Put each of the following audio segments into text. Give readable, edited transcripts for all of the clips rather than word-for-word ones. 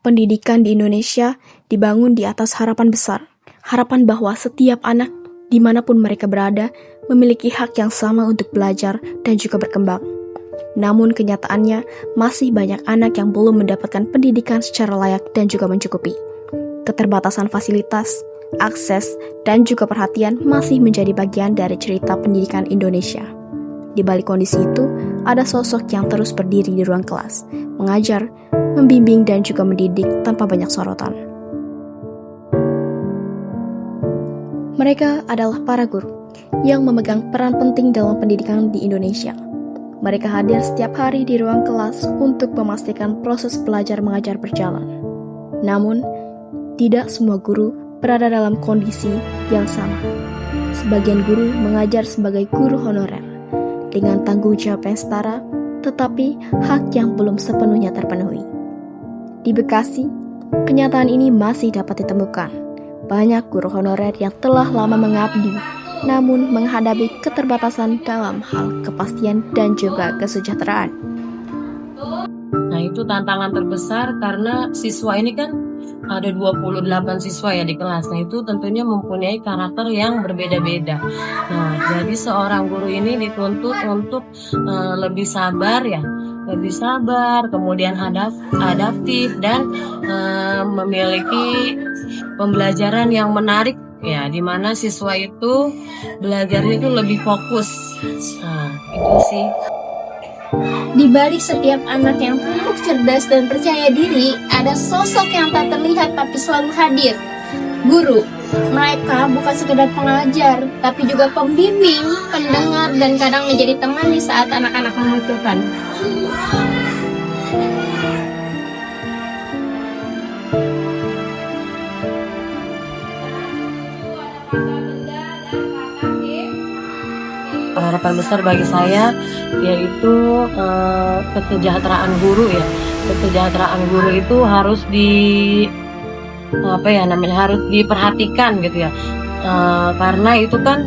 Pendidikan di Indonesia dibangun di atas harapan besar. Harapan bahwa setiap anak, dimanapun mereka berada, memiliki hak yang sama untuk belajar dan juga berkembang. Namun kenyataannya, masih banyak anak yang belum mendapatkan pendidikan secara layak dan juga mencukupi. Keterbatasan fasilitas, akses, dan juga perhatian masih menjadi bagian dari cerita pendidikan Indonesia. Di balik kondisi itu, ada sosok yang terus berdiri di ruang kelas, mengajar, membimbing, dan juga mendidik tanpa banyak sorotan. Mereka adalah para guru yang memegang peran penting dalam pendidikan di Indonesia. Mereka hadir setiap hari di ruang kelas untuk memastikan proses belajar mengajar berjalan. Namun, tidak semua guru berada dalam kondisi yang sama. Sebagian guru mengajar sebagai guru honorer, dengan tanggung jawab yang setara, tetapi hak yang belum sepenuhnya terpenuhi. Di Bekasi, kenyataan ini masih dapat ditemukan. Banyak guru honorer yang telah lama mengabdi, namun menghadapi keterbatasan dalam hal kepastian dan juga kesejahteraan. Nah, itu tantangan terbesar karena siswa ini kan ada 28 siswa ya di kelas. Nah, itu tentunya mempunyai karakter yang berbeda-beda. Nah, jadi seorang guru ini dituntut untuk lebih sabar ya, kemudian adaptif dan memiliki pembelajaran yang menarik ya, di mana siswa itu belajarnya itu lebih fokus. Nah, itu sih. Di balik setiap anak yang tumbuh cerdas dan percaya diri, ada sosok yang tak terlihat tapi selalu hadir. Guru. Mereka bukan sekedar pengajar, tapi juga pembimbing, pendengar, dan kadang menjadi teman di saat anak-anak membutuhkan. Harapan besar bagi saya yaitu kesejahteraan guru ya. Kesejahteraan guru itu harus harus diperhatikan gitu ya. Karena itu kan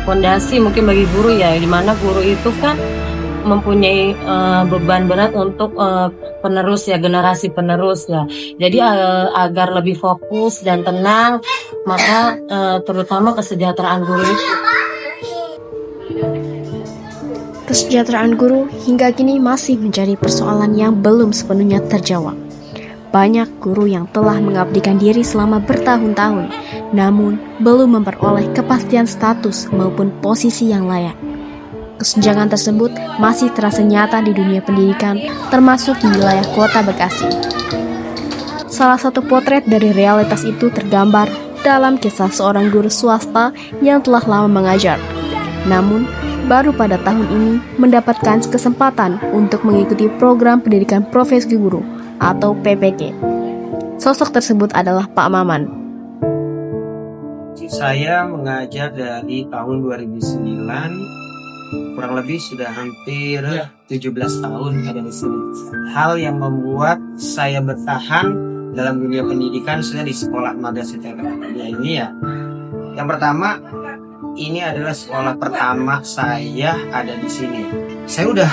fondasi mungkin bagi guru ya, di mana guru itu kan mempunyai beban berat untuk penerus ya, generasi penerus ya. Jadi agar lebih fokus dan tenang, maka terutama kesejahteraan guru itu. Kesejahteraan guru hingga kini masih menjadi persoalan yang belum sepenuhnya terjawab. Banyak guru yang telah mengabdikan diri selama bertahun-tahun, namun belum memperoleh kepastian status maupun posisi yang layak. Kesenjangan tersebut masih terasa nyata di dunia pendidikan, termasuk di wilayah kota Bekasi. Salah satu potret dari realitas itu tergambar dalam kisah seorang guru swasta yang telah lama mengajar. Namun, baru pada tahun ini mendapatkan kesempatan untuk mengikuti program pendidikan profesi guru atau PPG. Sosok tersebut adalah Pak Maman. Saya mengajar dari tahun 2009, kurang lebih sudah hampir 17 tahun ada di sini. Hal yang membuat saya bertahan dalam dunia pendidikan sudah di sekolah Madrasah ya ini ya. Yang pertama, ini adalah sekolah pertama saya ada di sini. Saya udah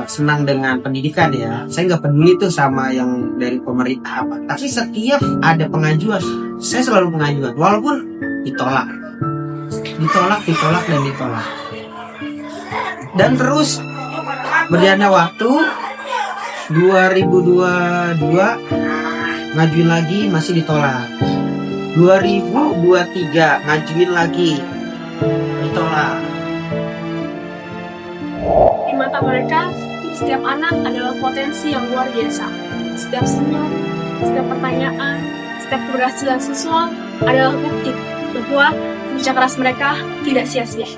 senang dengan pendidikan ya. Saya nggak peduli tuh sama yang dari pemerintah apa. Tapi setiap ada pengajuan, saya selalu mengajukan, walaupun ditolak. Dan terus berjalannya waktu, 2022 ngajuin lagi masih ditolak. 2023 ngajuin lagi ditolak. Di mata mereka, setiap anak adalah potensi yang luar biasa. Setiap senyum, setiap pertanyaan, setiap keberhasilan siswa adalah bukti bahwa kerja keras mereka tidak sia-sia.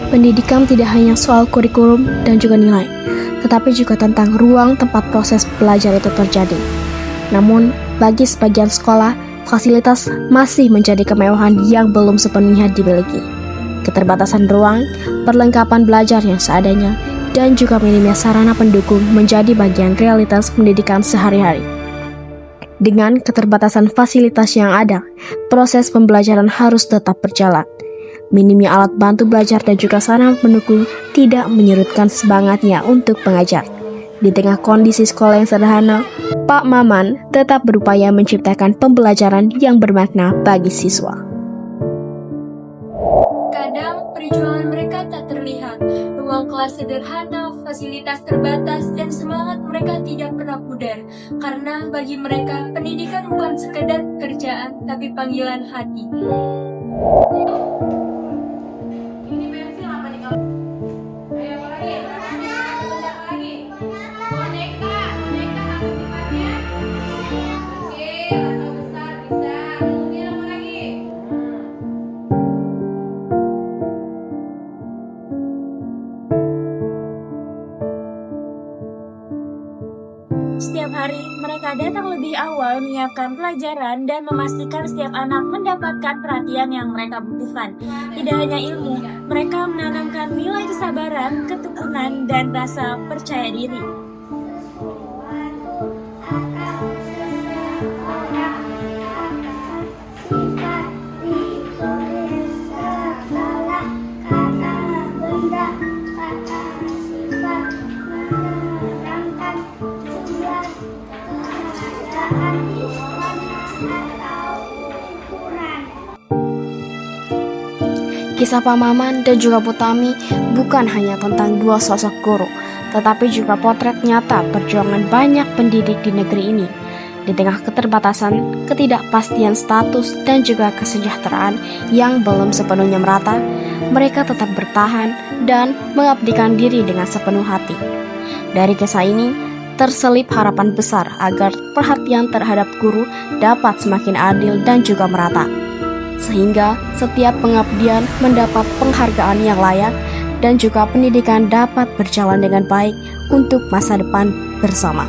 Pendidikan tidak hanya soal kurikulum dan juga nilai, tetapi juga tentang ruang tempat proses belajar itu terjadi. Namun, bagi sebagian sekolah, fasilitas masih menjadi kemewahan yang belum sepenuhnya dimiliki. Keterbatasan ruang, perlengkapan belajar yang seadanya, dan juga minimnya sarana pendukung menjadi bagian realitas pendidikan sehari-hari. Dengan keterbatasan fasilitas yang ada, proses pembelajaran harus tetap berjalan. Minimnya alat bantu belajar dan juga sarana pendukung tidak menyurutkan semangatnya untuk mengajar. Di tengah kondisi sekolah yang sederhana, Pak Maman tetap berupaya menciptakan pembelajaran yang bermakna bagi siswa. Kadang perjuangan mereka tak terlihat, ruang kelas sederhana, fasilitas terbatas, dan semangat mereka tidak pernah pudar. Karena bagi mereka, pendidikan bukan sekedar pekerjaan, tapi panggilan hati. Setiap hari, mereka datang lebih awal menyiapkan pelajaran dan memastikan setiap anak mendapatkan perhatian yang mereka butuhkan. Tidak hanya ilmu, mereka menanamkan nilai kesabaran, ketekunan, dan rasa percaya diri. Kisah Pak Maman dan juga Bu Tami bukan hanya tentang dua sosok guru, tetapi juga potret nyata perjuangan banyak pendidik di negeri ini. Di tengah keterbatasan, ketidakpastian status, dan juga kesejahteraan yang belum sepenuhnya merata, mereka tetap bertahan dan mengabdikan diri dengan sepenuh hati. Dari kisah ini, terselip harapan besar agar perhatian terhadap guru dapat semakin adil dan juga merata, sehingga setiap pengabdian mendapat penghargaan yang layak dan juga pendidikan dapat berjalan dengan baik untuk masa depan bersama.